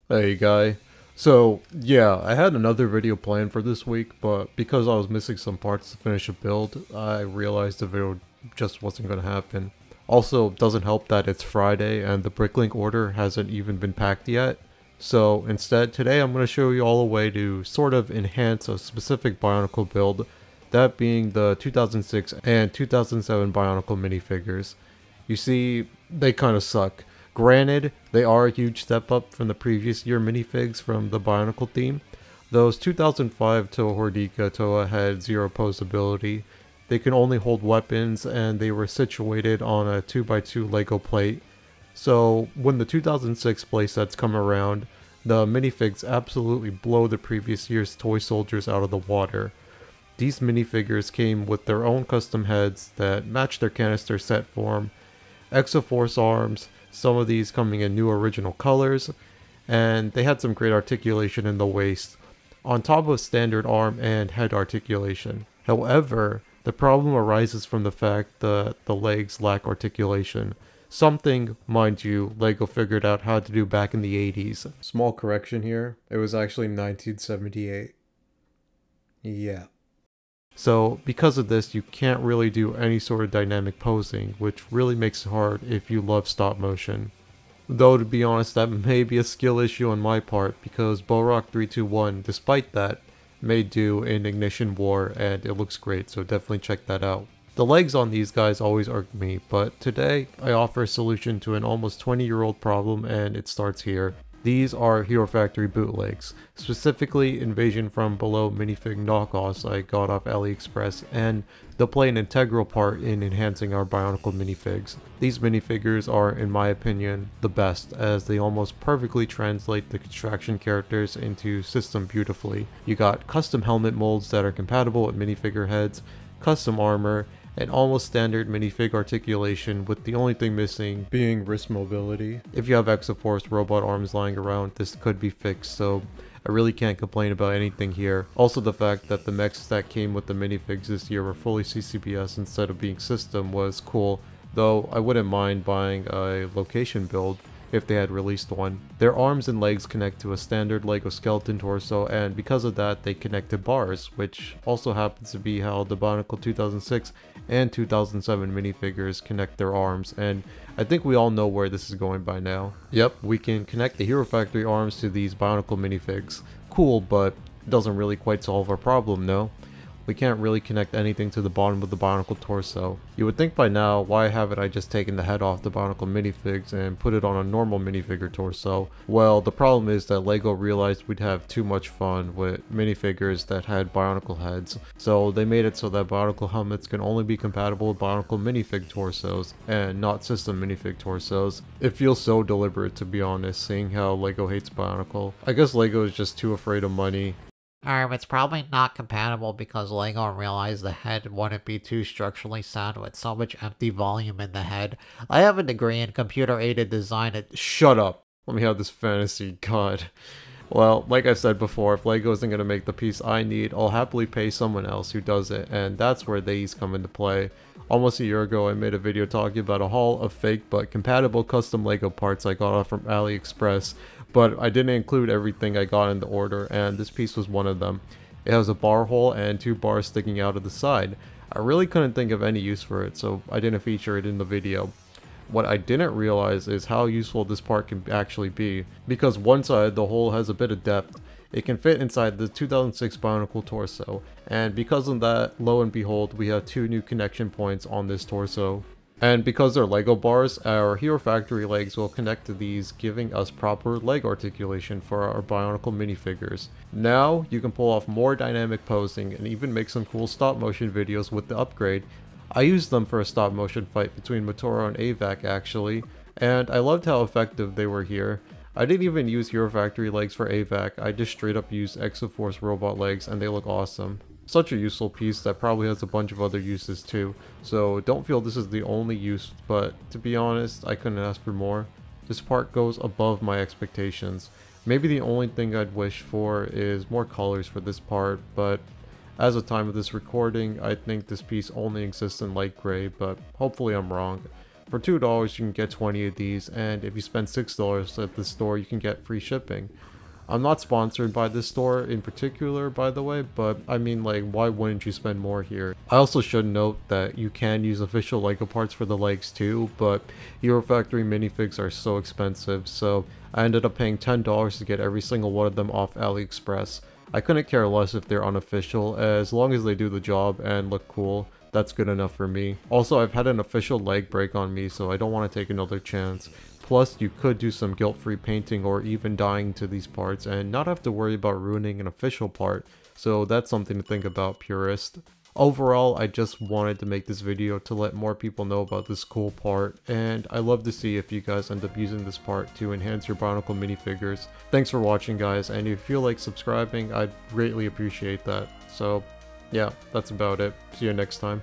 Hey guy. So yeah, I had another video planned for this week, but because I was missing some parts to finish a build, I realized the video just wasn't going to happen. Also, doesn't help that it's Friday and the Bricklink order hasn't even been packed yet. So instead, today I'm going to show you all a way to sort of enhance a specific Bionicle build, that being the 2006 and 2007 Bionicle minifigures. You see, they kind of suck. Granted, they are a huge step up from the previous year minifigs from the Bionicle theme. Those 2005 Toa Hordika Toa had zero posability. They can only hold weapons and they were situated on a 2x2 Lego plate. So when the 2006 playsets come around, the minifigs absolutely blow the previous year's toy soldiers out of the water. These minifigures came with their own custom heads that match their canister set form, Exoforce arms, some of these coming in new original colors, and they had some great articulation in the waist, on top of standard arm and head articulation. However, the problem arises from the fact that the legs lack articulation. Something, mind you, LEGO figured out how to do back in the 80s. Small correction here, it was actually 1978. Yeah. So because of this, you can't really do any sort of dynamic posing, which really makes it hard if you love stop motion. Though to be honest, that may be a skill issue on my part, because Borok 321, despite that, may do in Ignition War and it looks great, so definitely check that out. The legs on these guys always irk me, but today I offer a solution to an almost 20-year-old problem, and it starts here. These are HeroFactory bootlegs, specifically Invasion from Below minifig knockoffs I got off AliExpress, and they'll play an integral part in enhancing our Bionicle minifigs. These minifigures are, in my opinion, the best, as they almost perfectly translate the construction characters into system beautifully. You got custom helmet molds that are compatible with minifigure heads, custom armor, and almost standard minifig articulation, with the only thing missing being wrist mobility. If you have Exoforce robot arms lying around, this could be fixed, so I really can't complain about anything here. Also, the fact that the mechs that came with the minifigs this year were fully CCBS instead of being system was cool, though I wouldn't mind buying a location build if they had released one. Their arms and legs connect to a standard Lego skeleton torso, and because of that they connect to bars, which also happens to be how the Bionicle 2006 and 2007 minifigures connect their arms, and I think we all know where this is going by now. Yep, we can connect the HeroFactory arms to these Bionicle minifigs. Cool, but it doesn't really quite solve our problem, no? We can't really connect anything to the bottom of the Bionicle torso. You would think by now, why haven't I just taken the head off the Bionicle minifigs and put it on a normal minifigure torso? Well, the problem is that LEGO realized we'd have too much fun with minifigures that had Bionicle heads, so they made it so that Bionicle helmets can only be compatible with Bionicle minifig torsos, and not system minifig torsos. It feels so deliberate, to be honest, seeing how LEGO hates Bionicle. I guess LEGO is just too afraid of money. It's probably not compatible because LEGO realized the head wouldn't be too structurally sound with so much empty volume in the head. I have a degree in computer-aided design at— Shut up! Let me have this fantasy, god. Well, like I said before, if LEGO isn't going to make the piece I need, I'll happily pay someone else who does it, and that's where these come into play. Almost a year ago, I made a video talking about a haul of fake but compatible custom LEGO parts I got off from AliExpress, but I didn't include everything I got in the order, and this piece was one of them. It has a bar hole and two bars sticking out of the side. I really couldn't think of any use for it, so I didn't feature it in the video. What I didn't realize is how useful this part can actually be, because one side the hole has a bit of depth. It can fit inside the 2006 Bionicle torso, and because of that, lo and behold, we have two new connection points on this torso. And because they're Lego bars, our HeroFactory legs will connect to these, giving us proper leg articulation for our Bionicle minifigures. Now, you can pull off more dynamic posing and even make some cool stop motion videos with the upgrade. I used them for a stop motion fight between Motoro and AVAC actually, and I loved how effective they were here. I didn't even use HeroFactory legs for AVAC, I just straight up used Exoforce robot legs and they look awesome. Such a useful piece that probably has a bunch of other uses too, so don't feel this is the only use, but to be honest, I couldn't ask for more. This part goes above my expectations. Maybe the only thing I'd wish for is more colors for this part, but as of time of this recording, I think this piece only exists in light gray, but hopefully I'm wrong. For $2 you can get 20 of these, and if you spend $6 at the store you can get free shipping. I'm not sponsored by this store in particular, by the way, but I mean, like, why wouldn't you spend more here? I also should note that you can use official LEGO parts for the legs too, but HeroFactory minifigs are so expensive, so I ended up paying $10 to get every single one of them off AliExpress. I couldn't care less if they're unofficial, as long as they do the job and look cool. That's good enough for me. Also, I've had an official leg break on me, so I don't want to take another chance. Plus, you could do some guilt-free painting or even dyeing to these parts and not have to worry about ruining an official part, so that's something to think about, purist. Overall, I just wanted to make this video to let more people know about this cool part, and I love to see if you guys end up using this part to enhance your Bionicle minifigures. Thanks for watching, guys, and if you feel like subscribing, I'd greatly appreciate that. So, yeah, that's about it. See you next time.